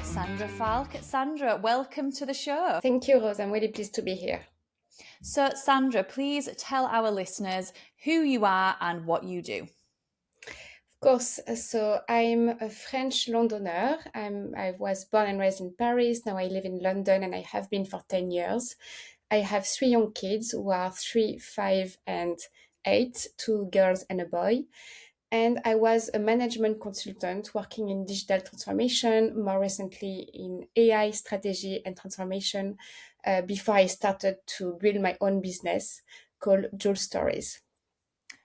Sandra Falque. Sandra, welcome to the show. Thank you, Rose. I'm really pleased to be here. So, Sandra, please tell our listeners who you are and what you do. Of course, so I'm a French Londoner. I was born and raised in Paris. Now I live in London and I have been for 10 years. I have three young kids who are 3, 5, and 8, two girls and a boy. And I was a management consultant working in digital transformation, more recently in AI strategy and transformation, before I started to build my own business called Jules Stories.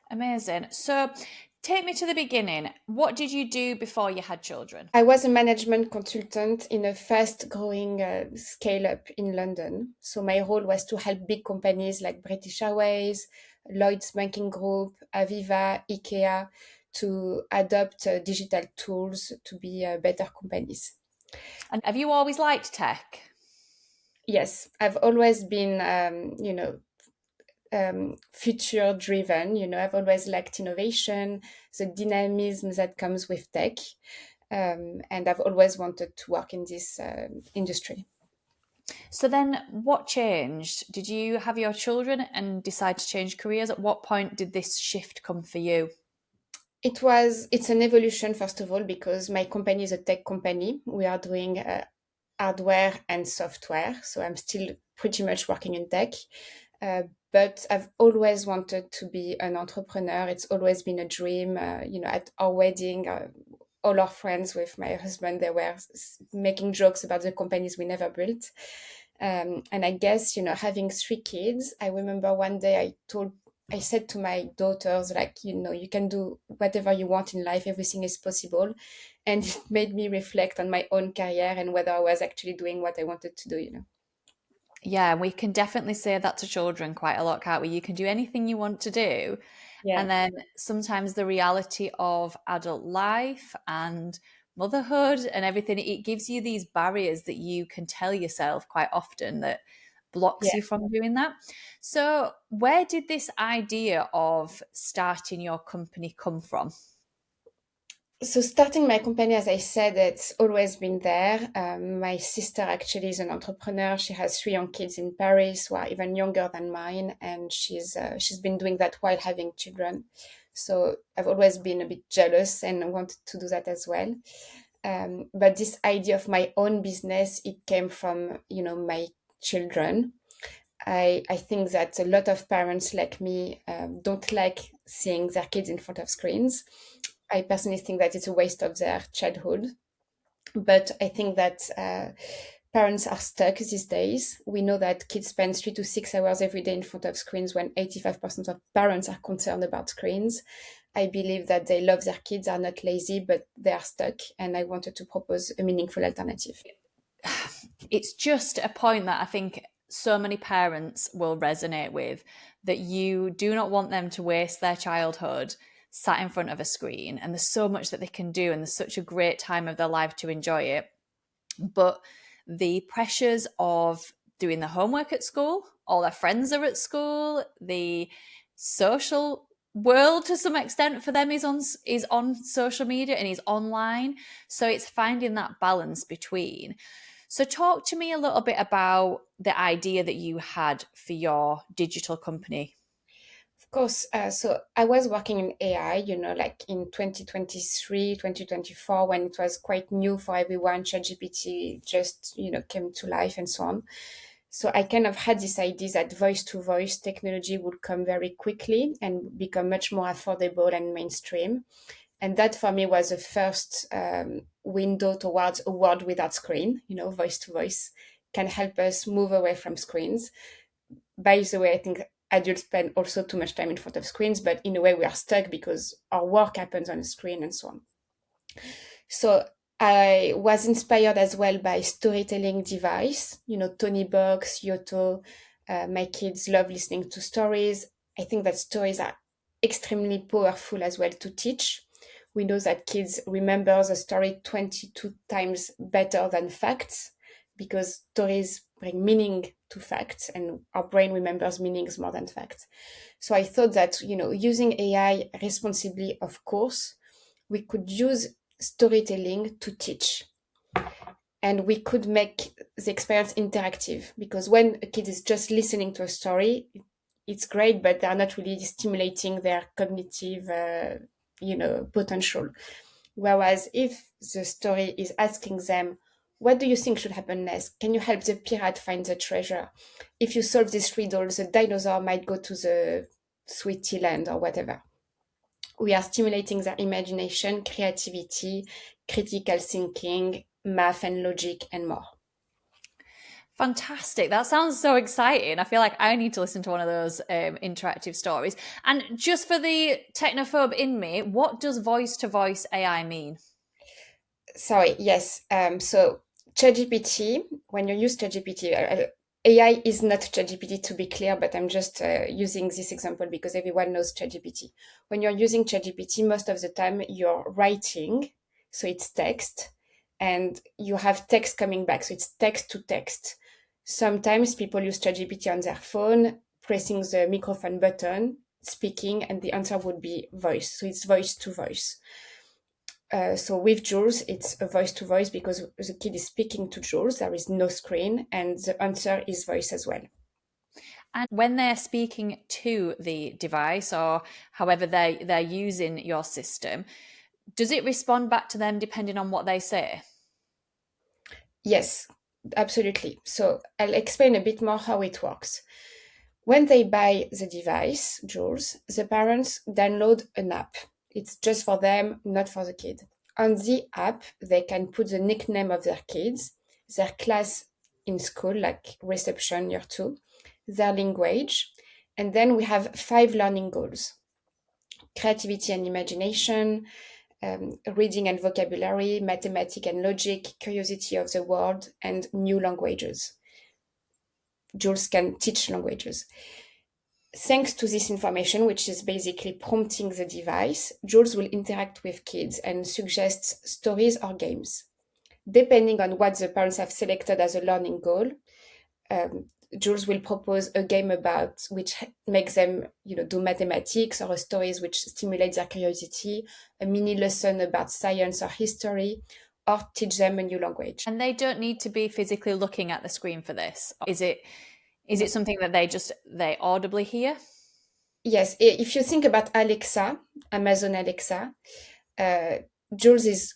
Amazing. So, take me to the beginning. What did you do before you had children? I was a management consultant in a fast growing scale up in London. So my role was to help big companies like British Airways, Lloyd's Banking Group, Aviva, IKEA to adopt digital tools to be better companies. And have you always liked tech? Yes, I've always been, future driven. I've always liked innovation, the dynamism that comes with tech. And I've always wanted to work in this industry. So, then what changed? Did you have your children and decide to change careers? At what point did this shift come for you? It's an evolution, first of all, because my company is a tech company. We are doing hardware and software. So I'm still pretty much working in tech. But I've always wanted to be an entrepreneur. It's always been a dream. At our wedding, all our friends with my husband, they were making jokes about the companies we never built. And I guess, having three kids, I remember one day I said to my daughters, like, you can do whatever you want in life, everything is possible. And it made me reflect on my own career and whether I was actually doing what I wanted to do. Yeah, we can definitely say that to children quite a lot, can't we? You can do anything you want to do. Yeah. And then sometimes the reality of adult life and motherhood and everything, it gives you these barriers that you can tell yourself quite often that blocks Yeah. you from doing that. So, where did this idea of starting your company come from? So starting my company, as I said, it's always been there. My sister actually is an entrepreneur. She has three young kids in Paris who are even younger than mine, and she's been doing that while having children. So I've always been a bit jealous and wanted to do that as well. But this idea of my own business, it came from my children. I think that a lot of parents like me don't like seeing their kids in front of screens. I personally think that it's a waste of their childhood. But I think that parents are stuck these days. We know that kids spend 3 to 6 hours every day in front of screens when 85% of parents are concerned about screens. I believe that they love their kids, are not lazy, but they are stuck. And I wanted to propose a meaningful alternative. It's just a point that I think so many parents will resonate with, that you do not want them to waste their childhood sat in front of a screen. And there's so much that they can do, and there's such a great time of their life to enjoy it. But the pressures of doing the homework at school, all their friends are at school, the social world to some extent for them is on social media and is online. So it's finding that balance between. So talk to me a little bit about the idea that you had for your digital company. Of course, so I was working in AI, like in 2023, 2024, when it was quite new for everyone. ChatGPT just, came to life and so on. So I kind of had this idea that voice to voice technology would come very quickly and become much more affordable and mainstream. And that for me was the first window towards a world without screen. Voice to voice can help us move away from screens. By the way, I think adults spend also too much time in front of screens, but in a way we are stuck because our work happens on a screen and so on. So I was inspired as well by storytelling device, Tony Box, Yoto. My kids love listening to stories. I think that stories are extremely powerful as well to teach. We know that kids remember the story 22 times better than facts because stories bring meaning to facts and our brain remembers meanings more than facts. So I thought that, using AI responsibly, of course, we could use storytelling to teach. and we could make the experience interactive, because when a kid is just listening to a story, it's great, but they're not really stimulating their cognitive potential. Whereas if the story is asking them, what do you think should happen next? Can you help the pirate find the treasure? If you solve this riddle, the dinosaur might go to the sweetie land or whatever. We are stimulating their imagination, creativity, critical thinking, math and logic, and more. Fantastic. That sounds so exciting. I feel like I need to listen to one of those interactive stories. And just for the technophobe in me, what does voice to voice AI mean? Sorry, yes. So ChatGPT, when you use ChatGPT, AI is not ChatGPT, to be clear, but I'm just using this example because everyone knows ChatGPT. When you're using ChatGPT, most of the time you're writing, so it's text, and you have text coming back, so it's text to text. Sometimes people use ChatGPT on their phone, pressing the microphone button, speaking, and the answer would be voice. So it's voice to voice. So with Jules, it's a voice to voice because the kid is speaking to Jules. There is no screen, and the answer is voice as well. And when they're speaking to the device or however they're using your system, does it respond back to them depending on what they say? Yes, absolutely. So I'll explain a bit more how it works. When they buy the device, Jules, the parents download an app. It's just for them, not for the kid. On the app, they can put the nickname of their kids, their class in school, like reception year two, their language, and then we have 5 learning goals: creativity and imagination, reading and vocabulary, mathematics and logic, curiosity of the world, and new languages. Jules can teach languages. Thanks to this information, which is basically prompting the device, Jules will interact with kids and suggest stories or games. Depending on what the parents have selected as a learning goal, um, Jules will propose a game about which makes them, do mathematics, or a stories which stimulate their curiosity, a mini lesson about science or history, or teach them a new language. And they don't need to be physically looking at the screen for this. Is it something that they audibly hear? Yes, if you think about Alexa, Amazon Alexa, uh, Jules is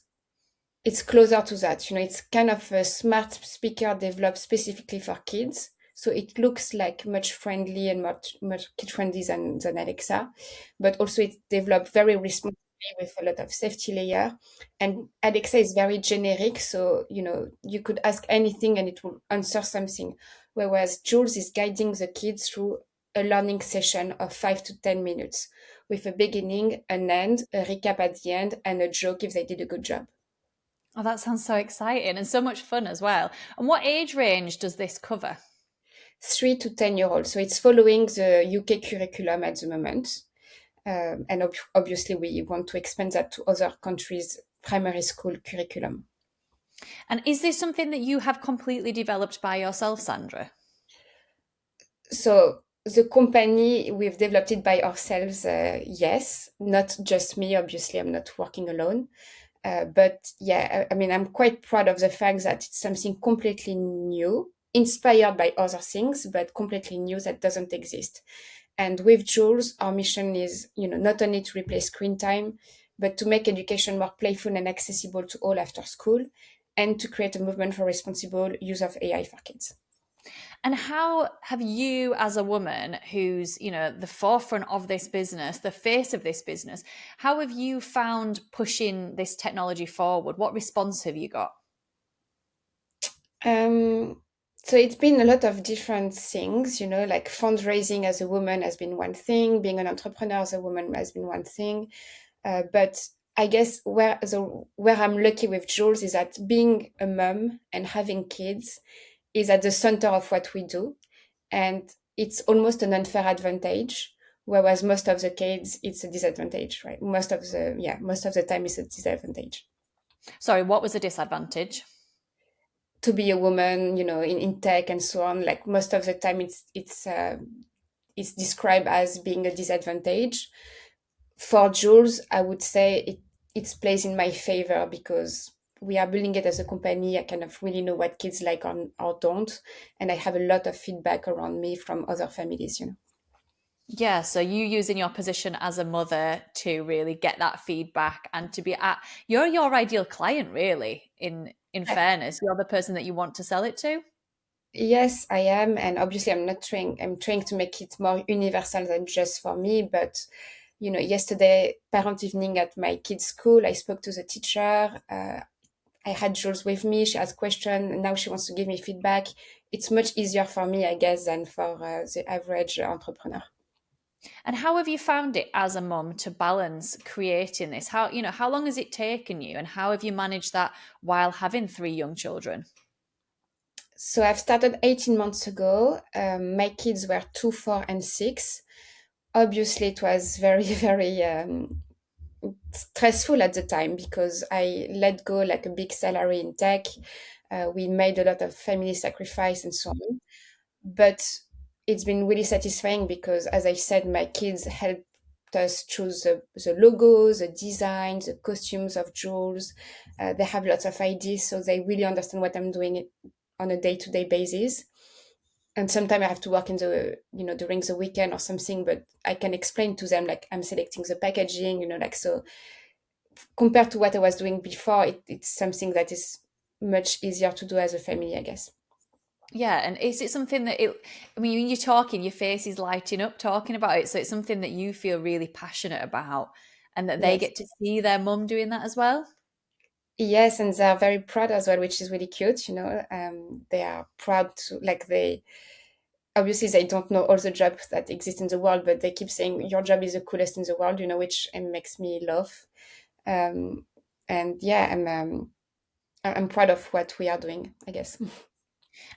it's closer to that. It's kind of a smart speaker developed specifically for kids. So it looks like much friendly and much kid friendly than Alexa, but also it's developed very responsibly with a lot of safety layer. And Alexa is very generic, so you could ask anything and it will answer something. Whereas Jules is guiding the kids through a learning session of 5 to 10 minutes, with a beginning, an end, a recap at the end, and a joke if they did a good job. Oh, that sounds so exciting and so much fun as well. And what age range does this cover? 3 to 10 year olds. So it's following the UK curriculum at the moment. And obviously, we want to expand that to other countries' primary school curriculum. And is this something that you have completely developed by yourself, Sandra? So the company, we've developed it by ourselves, yes, not just me. Obviously, I'm not working alone. But yeah, I mean, I'm quite proud of the fact that it's something completely new, inspired by other things, but completely new that doesn't exist. And with Jules, our mission is, not only to replace screen time, but to make education more playful and accessible to all after school, and to create a movement for responsible use of AI for kids. And how have you, as a woman who's, the forefront of this business, the face of this business, how have you found pushing this technology forward? What response have you got? Um, so it's been a lot of different things, like fundraising as a woman has been one thing, being an entrepreneur as a woman has been one thing. But I guess where I'm lucky with Jules is that being a mom and having kids is at the center of what we do, and it's almost an unfair advantage. Whereas most of the kids, it's a disadvantage, right? Most of the time, it's a disadvantage. Sorry, what was the disadvantage? To be a woman, in tech and so on, like most of the time, it's described as being a disadvantage. For Jules, I would say it plays in my favor because we are building it as a company. I kind of really know what kids like or don't, and I have a lot of feedback around me from other families. Yeah, so you using your position as a mother to really get that feedback and to be at you're your ideal client really in fairness. You're the person that you want to sell it to. Yes, I am, and obviously, I'm not trying. I'm trying to make it more universal than just for me. But yesterday, parent evening at my kids' school, I spoke to the teacher. I had Jules with me. She asked questions, and now she wants to give me feedback. It's much easier for me, I guess, than for the average entrepreneur. And how have you found it as a mum to balance creating this? How long has it taken you and how have you managed that while having three young children? So I've started 18 months ago. My kids were 2, 4, and 6. Obviously, it was very, very stressful at the time because I let go like a big salary in tech. We made a lot of family sacrifice and so on. But it's been really satisfying because, as I said, my kids helped us choose the logos, the designs, the costumes of Jules. They have lots of ideas, so they really understand what I'm doing on a day-to-day basis. And sometimes I have to work in during the weekend or something, but I can explain to them like I'm selecting the packaging, like so compared to what I was doing before, it's something that is much easier to do as a family, I guess. Yeah, and is it something that I mean, when you're talking, your face is lighting up talking about it. So it's something that you feel really passionate about and that they Yes. get to see their mum doing that as well. Yes, and they are very proud as well, which is really cute. They are proud to like they obviously they don't know all the jobs that exist in the world, but they keep saying your job is the coolest in the world, which makes me laugh. Um, and yeah, I'm proud of what we are doing, I guess.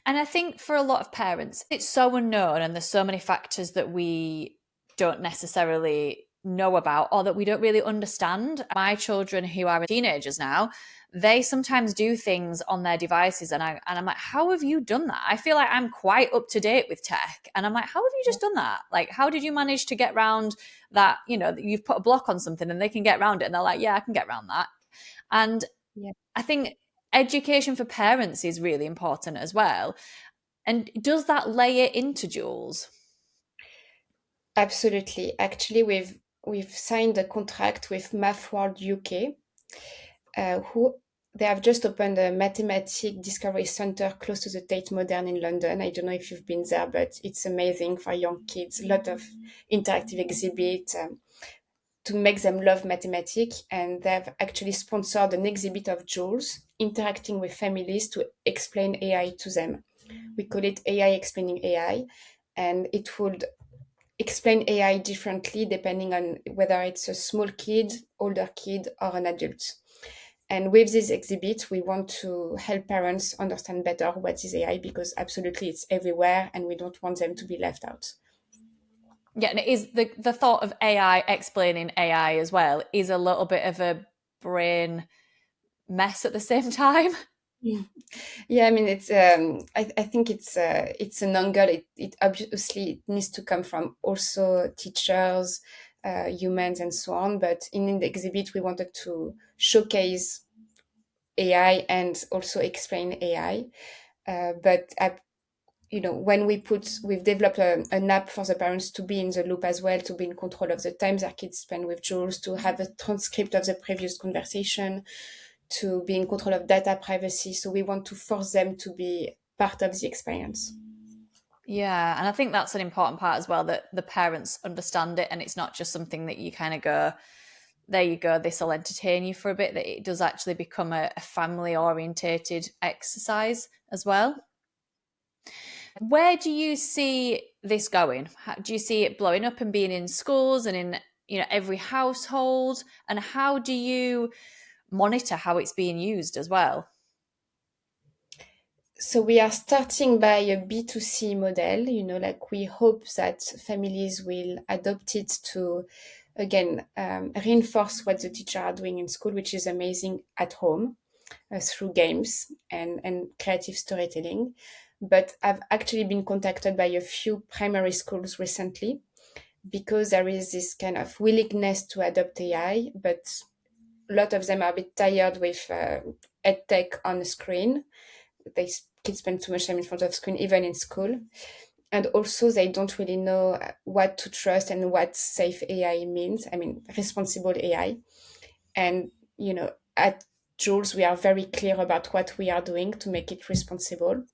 And I think for a lot of parents, it's so unknown and there's so many factors that we don't necessarily know about or that we don't really understand. My children who are teenagers now, they sometimes do things on their devices and I'm like, how have you done that? I feel like I'm quite up to date with tech. And I'm like, how have you just done that? Like, how did you manage to get around that, you've put a block on something and they can get around it and they're like, yeah, I can get around that. And Yeah. I think education for parents is really important as well. And does that layer into Jules? Absolutely. Actually, we've signed a contract with Math World UK, who they have just opened a mathematic discovery center close to the Tate Modern in London. I don't know if you've been there, but it's amazing for young kids. A lot of interactive exhibit to make them love mathematics, and they've actually sponsored an exhibit of Jules interacting with families to explain AI to them. We call it AI explaining AI, and it would explain AI differently depending on whether it's a small kid, older kid, or an adult. And with this exhibit, we want to help parents understand better what is AI because absolutely it's everywhere and we don't want them to be left out. Yeah, and it is the thought of AI explaining AI as well is a little bit of a brain mess at the same time. Yeah, I mean it's I think it's an angle. It obviously it needs to come from also teachers, humans and so on. But in the exhibit we wanted to showcase AI and also explain AI. But when we've developed an app for the parents to be in the loop as well, to be in control of the time their kids spend with Jules, to have a transcript of the previous conversation, to be in control of data privacy. So we want to force them to be part of the experience. Yeah, and I think that's an important part as well that the parents understand it and it's not just something that you kind of go, there you go, this will entertain you for a bit, that it does actually become a family orientated exercise as well. Where do you see this going? Do you see it blowing up and being in schools and in every household? And how do you monitor how it's being used as well? So we are starting by a B2C model, like we hope that families will adopt it to, again, reinforce what the teacher are doing in school, which is amazing at home through games and creative storytelling. But I've actually been contacted by a few primary schools recently because there is this kind of willingness to adopt AI, but a lot of them are a bit tired with tech on the screen. Kids spend too much time in front of screen, even in school. And also, they don't really know what to trust and what safe AI means. I mean, responsible AI. And, at Jules, we are very clear about what we are doing to make it responsible,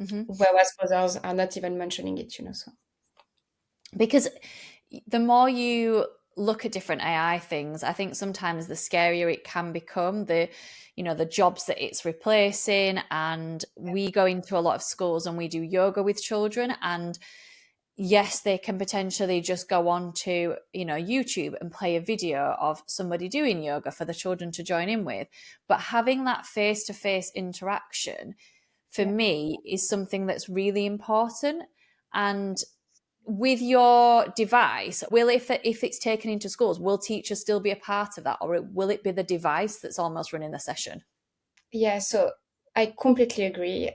Mm-hmm. whereas others are not even mentioning it. So, Because the more you look at different AI things, I think sometimes the scarier it can become, the jobs that it's replacing. And we go into a lot of schools and we do yoga with children, and yes, they can potentially just go on to, YouTube and play a video of somebody doing yoga for the children to join in with. But having that face-to-face interaction for yeah. me is something that's really important. And with your device, will if it's taken into schools, will teachers still be a part of that, or will it be the device that's almost running the session? Yeah, so I completely agree.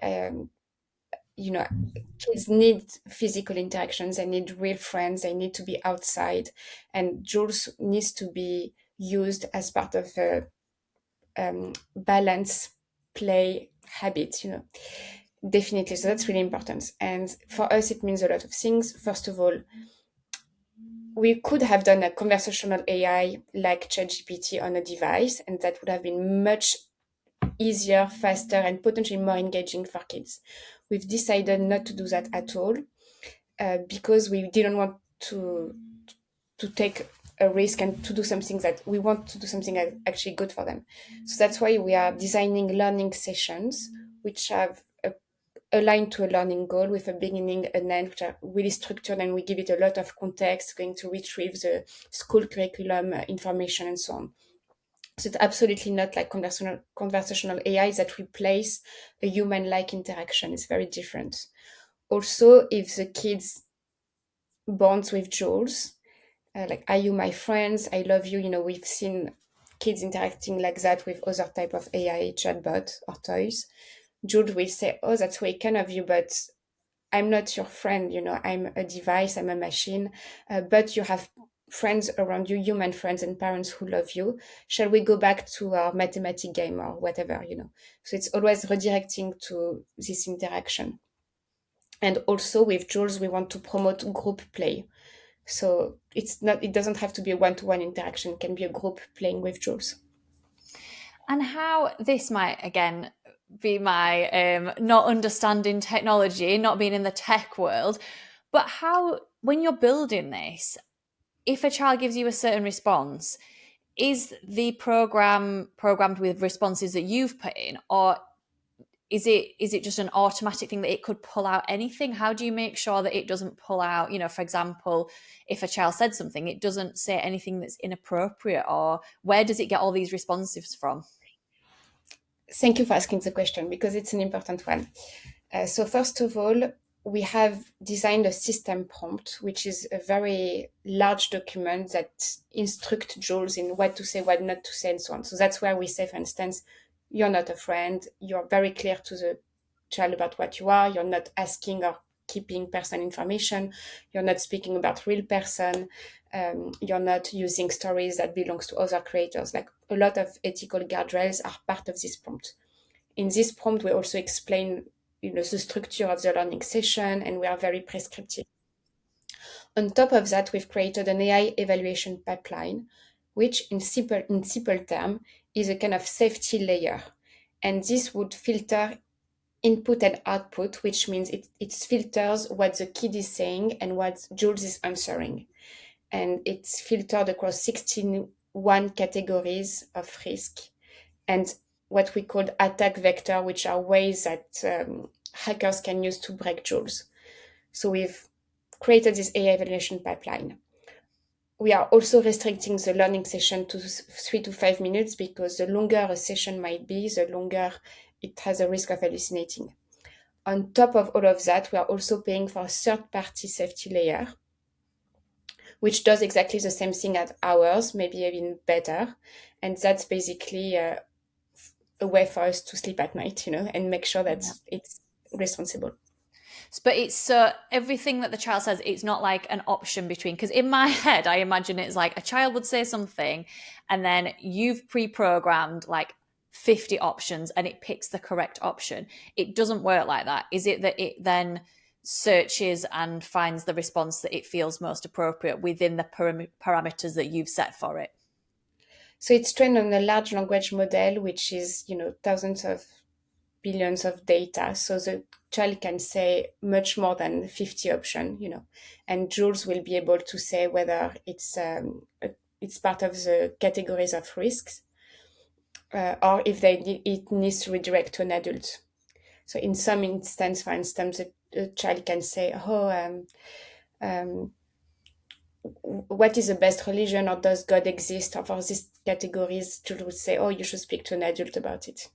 Kids need physical interactions, they need real friends, they need to be outside, and Jules needs to be used as part of a balance play habit, definitely. So that's really important. And for us, it means a lot of things. First of all, we could have done a conversational AI like ChatGPT on a device, and that would have been much easier, faster, and potentially more engaging for kids. We've decided not to do that at all because we didn't want to take a risk and to do something that we want to do something actually good for them. So that's why we are designing learning sessions which have aligned to a learning goal with a beginning and end, which are really structured, and we give it a lot of context, going to retrieve the school curriculum information and so on. So it's absolutely not like conversational AI that replace a human-like interaction. It's very different. Also, if the kids bonds with Jules, like, are you my friends? I love you. We've seen kids interacting like that with other type of AI chatbot or toys. Jules will say, oh, that's way kind of you, but I'm not your friend. I'm a device, I'm a machine, but you have friends around you, human friends and parents who love you. Shall we go back to our mathematic game or whatever? So it's always redirecting to this interaction. And also with Jules, we want to promote group play. So it doesn't have to be a one-to-one interaction. It can be a group playing with Jules. And how this might again be my not understanding technology, not being in the tech world, but how, when you're building this, if a child gives you a certain response, is the program programmed with responses that you've put in, or is it just an automatic thing that it could pull out anything? How do you make sure that it doesn't pull out, for example, if a child said something, it doesn't say anything that's inappropriate, or where does it get all these responses from? Thank you for asking the question because it's an important one. So first of all, we have designed a system prompt, which is a very large document that instructs Jules in what to say, what not to say, and so on. So that's where we say, for instance, you're not a friend. You're very clear to the child about what you are. You're not asking or keeping personal information. You're not speaking about real person. You're not using stories that belongs to other creators. Like, a lot of ethical guardrails are part of this prompt. In this prompt, we also explain, the structure of the learning session, and we are very prescriptive. On top of that, we've created an AI evaluation pipeline, which in simple term is a kind of safety layer. And this would filter input and output, which means it filters what the kid is saying and what Jules is answering. And it's filtered across 61 categories of risk and what we call attack vector, which are ways that hackers can use to break Jules. So we've created this AI evaluation pipeline. We are also restricting the learning session to 3 to 5 minutes because the longer a session might be, the longer it has a risk of hallucinating. On top of all of that, we are also paying for a third-party safety layer, which does exactly the same thing as ours, maybe even better. And that's basically a way for us to sleep at night, and make sure that Yeah. it's responsible. But it's so everything that the child says, it's not like an option between, because in my head, I imagine it's like a child would say something and then you've pre programmed like 50 options and it picks the correct option. It doesn't work like that. Is it that it then searches and finds the response that it feels most appropriate within the parameters that you've set for it? So it's trained on a large language model, which is, thousands of billions of data. So the child can say much more than 50 options, and Jules will be able to say whether it's part of the categories of risks, or if it needs to redirect to an adult. So in some instance, for instance, a child can say, "Oh, um, what is the best religion, or does God exist?" Or for these categories, Jules would say, "Oh, you should speak to an adult about it."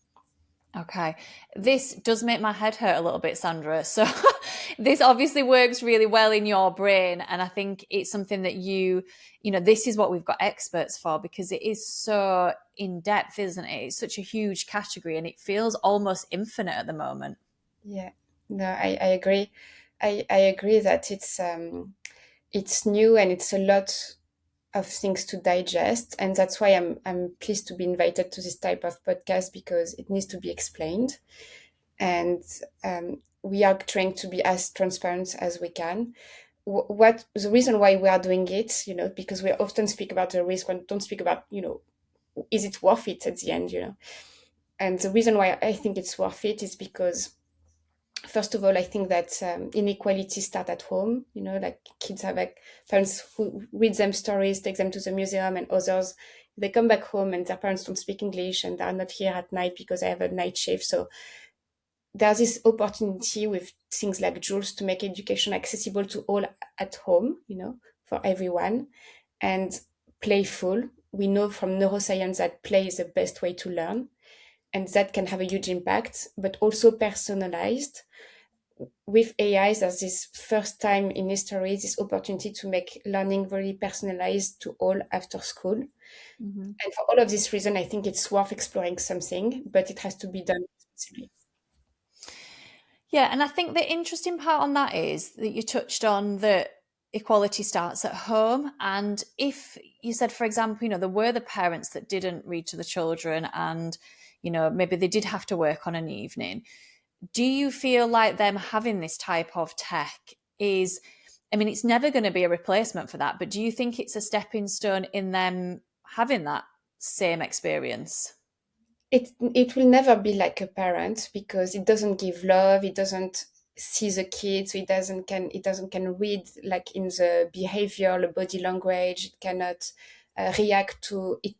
Okay. This does make my head hurt a little bit, Sandra. So this obviously works really well in your brain. And I think it's something that this is what we've got experts for, because it is so in depth, isn't it? It's such a huge category and it feels almost infinite at the moment. Yeah, no, I agree. I agree that it's new and it's a lot of things to digest, and that's why I'm pleased to be invited to this type of podcast, because it needs to be explained, and we are trying to be as transparent as we can. What the reason why we are doing it, because we often speak about the risk and don't speak about, is it worth it at the end, and the reason why I think it's worth it is because, first of all, I think that inequality start at home. Like kids have like parents who read them stories, take them to the museum, and others, they come back home and their parents don't speak English and they're not here at night because they have a night shift. So there's this opportunity with things like Jules to make education accessible to all at home, for everyone, and playful. We know from neuroscience that play is the best way to learn, and that can have a huge impact, but also personalized. With AI, there's this first time in history, this opportunity to make learning very personalized to all after school. Mm-hmm. And for all of this reason, I think it's worth exploring something, but it has to be done responsibly. Yeah, and I think the interesting part on that is that you touched on that equality starts at home. And if you said, for example, there were the parents that didn't read to the children and, maybe they did have to work on an evening. Do you feel like them having this type of tech is, I mean, it's never going to be a replacement for that, but do you think it's a stepping stone in them having that same experience? It will never be like a parent, because it doesn't give love, it doesn't see the kid, so it doesn't can read like in the behavior, the body language. It cannot react to it.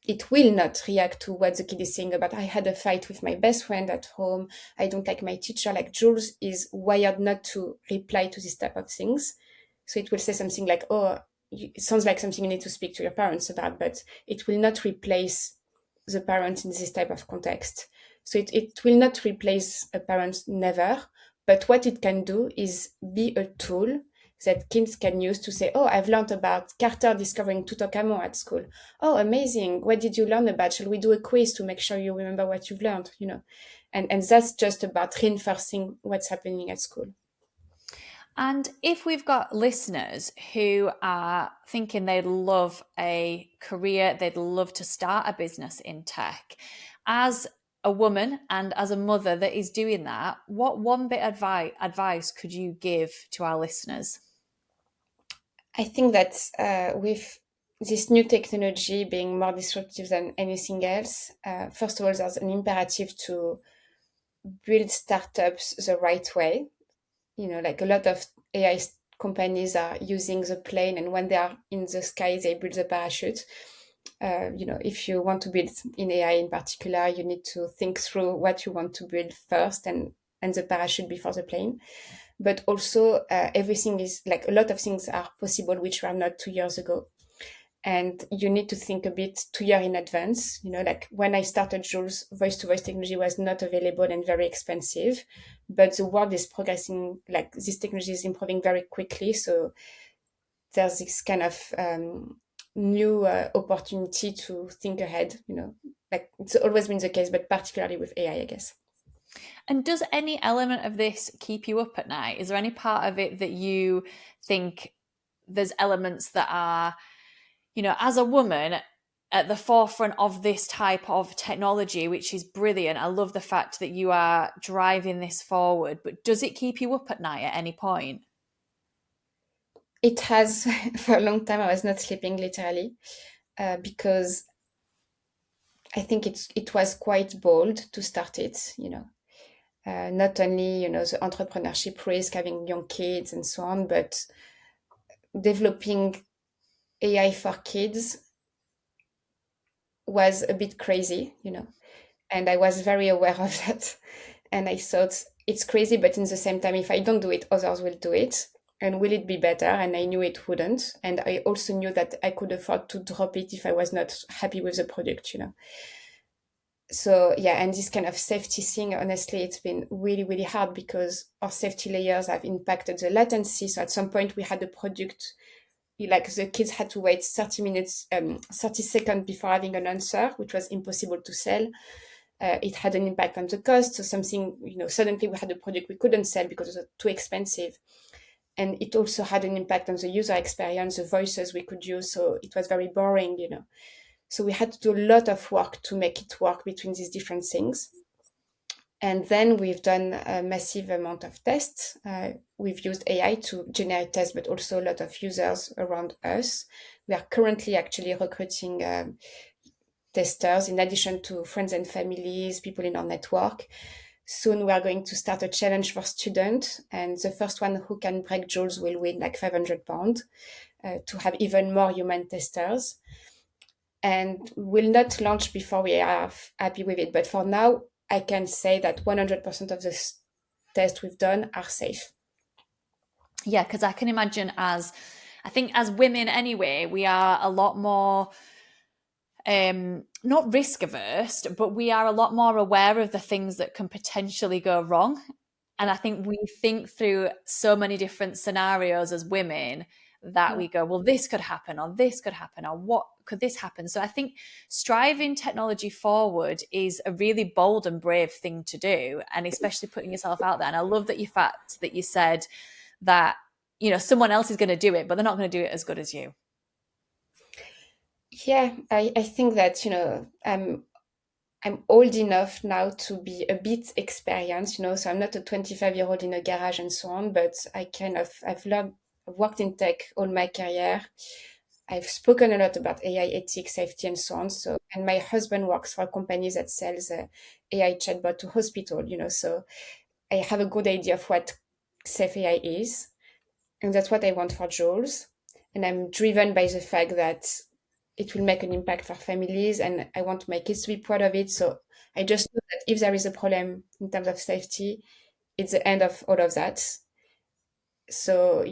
It will not react to what the kid is saying about, "I had a fight with my best friend at home, I don't like my teacher." Like Jules is wired not to reply to this type of things. So it will say something like, "Oh, it sounds like something you need to speak to your parents about," but it will not replace the parent in this type of context. So it will not replace a parent, never. But what it can do is be a tool that kids can use to say, "Oh, I've learned about Carter discovering Tutankhamun at school. Oh, amazing. What did you learn about? Shall we do a quiz to make sure you remember what you've learned?" And that's just about reinforcing what's happening at school. And if we've got listeners who are thinking they'd love a career, they'd love to start a business in tech, as a woman and as a mother that is doing that, what one bit of advice could you give to our listeners? I think that with this new technology being more disruptive than anything else, first of all, there's an imperative to build startups the right way. Like a lot of AI companies are using the plane, and when they are in the sky, they build the parachute. If you want to build in AI in particular, you need to think through what you want to build first, and the parachute before the plane. But also, everything is like, a lot of things are possible which were not 2 years ago, and you need to think a bit 2 years in advance. Like when I started Jules, voice to voice technology was not available and very expensive, but the world is progressing, like this technology is improving very quickly. So there's this kind of new opportunity to think ahead. Like it's always been the case, but particularly with AI, I guess. And does any element of this keep you up at night? Is there any part of it that you think there's elements that are, as a woman, at the forefront of this type of technology, which is brilliant. I love the fact that you are driving this forward, but does it keep you up at night at any point? It has for a long time. I was not sleeping literally because I think it was quite bold to start it. Not only the entrepreneurship risk, having young kids and so on, but developing AI for kids was a bit crazy. And I was very aware of that. And I thought it's crazy, but in the same time, if I don't do it, others will do it. And will it be better? And I knew it wouldn't. And I also knew that I could afford to drop it if I was not happy with the product. So yeah, and this kind of safety thing, honestly, it's been really, really hard because our safety layers have impacted the latency. So at some point we had a product, like the kids had to wait 30 minutes, 30 seconds before having an answer, which was impossible to sell. It had an impact on the cost. So something, suddenly we had a product we couldn't sell because it was too expensive. And it also had an impact on the user experience, the voices we could use. So it was very boring. So we had to do a lot of work to make it work between these different things. And then we've done a massive amount of tests. We've used AI to generate tests, but also a lot of users around us. We are currently actually recruiting testers in addition to friends and families, people in our network. Soon we are going to start a challenge for students, and the first one who can break Jules will win like £500 to have even more human testers. And we'll not launch before we are happy with it. But for now, I can say that 100% of the tests we've done are safe. Yeah, because I can imagine I think as women anyway, we are a lot more not risk averse, but we are a lot more aware of the things that can potentially go wrong. And I think we think through so many different scenarios as women that we go, well, this could happen, or this could happen, or what could this happen? So I think striving technology forward is a really bold and brave thing to do, and especially putting yourself out there. And I love that fact that you said that, someone else is going to do it, but they're not going to do it as good as you. Yeah, I think that, I'm old enough now to be a bit experienced, so I'm not a 25-year-old in a garage and so on, but I've worked in tech all my career. I've spoken a lot about AI ethics, safety, and so on. So, and my husband works for a company that sells AI chatbot to hospital, so I have a good idea of what safe AI is. And that's what I want for Jules. And I'm driven by the fact that it will make an impact for families, and I want my kids to be proud of it. So I just know that if there is a problem in terms of safety, it's the end of all of that. So,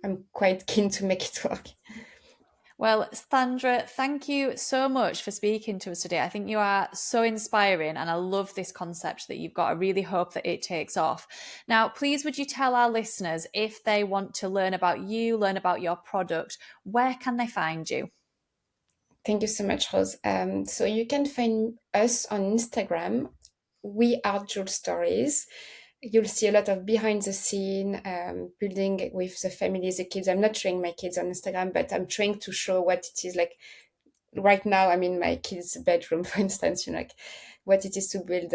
I'm quite keen to make it work. Well, Sandra, thank you so much for speaking to us today. I think you are so inspiring, and I love this concept that you've got. I really hope that it takes off. Now, please, would you tell our listeners, if they want to learn about you, learn about your product, where can they find you? Thank you so much, Rose. So you can find us on Instagram. We are Jules Stories. You'll see a lot of behind the scene, building with the families, the kids. I'm not showing my kids on Instagram, but I'm trying to show what it is like. Right now, I'm in my kids' bedroom, for instance, like what it is to build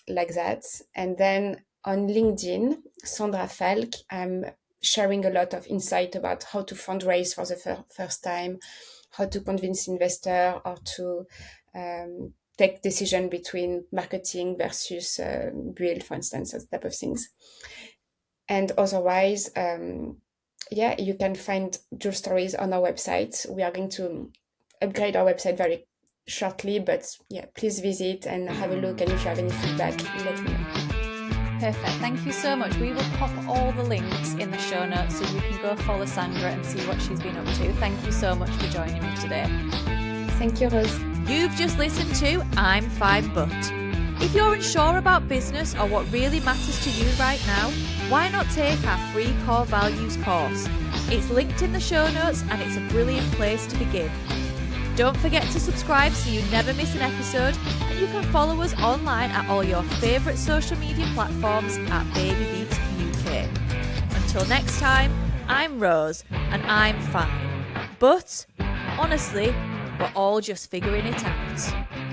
like that. And then on LinkedIn, Sandra Falque, I'm sharing a lot of insight about how to fundraise for the first time, how to convince investor, or to take decision between marketing versus build, for instance, that type of things. And otherwise, you can find Jules Stories on our website. We are going to upgrade our website very shortly, but yeah, please visit and have a look. And if you have any feedback, let me know. Perfect. Thank you so much. We will pop all the links in the show notes so you can go follow Sandra and see what she's been up to. Thank you so much for joining me today. Thank you, Rose. You've just listened to I'm Fine But. If you're unsure about business or what really matters to you right now, why not take our free core values course? It's linked in the show notes, and it's a brilliant place to begin. Don't forget to subscribe so you never miss an episode, and you can follow us online at all your favourite social media platforms at Baby Beats UK. Until next time, I'm Rose, and I'm fine. But, honestly, We're all just figuring it out.